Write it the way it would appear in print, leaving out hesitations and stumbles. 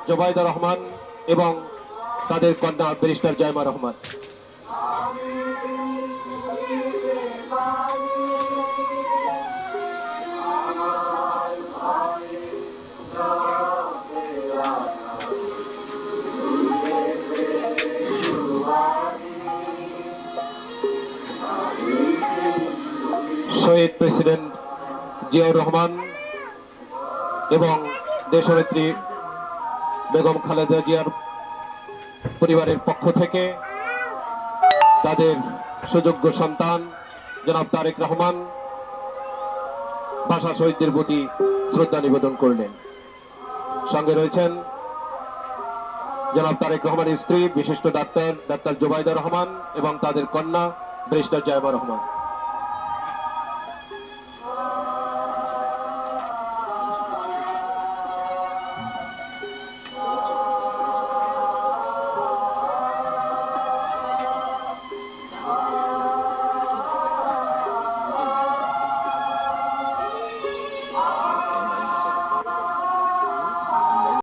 জোবাইদা রহমান এবং তাদের কন্যা ব্যারিস্টার জাইমা রহমান। শহীদ প্রেসিডেন্ট জিয়াউর রহমান এবং দেশনেত্রী বেগম খালেদা জিয়ার পরিবারের পক্ষ থেকে তাদের সুযোগ্য সন্তান জনাব তারেক রহমান ভাষা শহীদদের প্রতি শ্রদ্ধা নিবেদন করলেন। সঙ্গে রয়েছেন জনাব তারেক রহমানের স্ত্রী বিশিষ্ট ডাক্তার জোবাইদা রহমান এবং তাদের কন্যা ব্যারিস্টার জাইমা রহমান।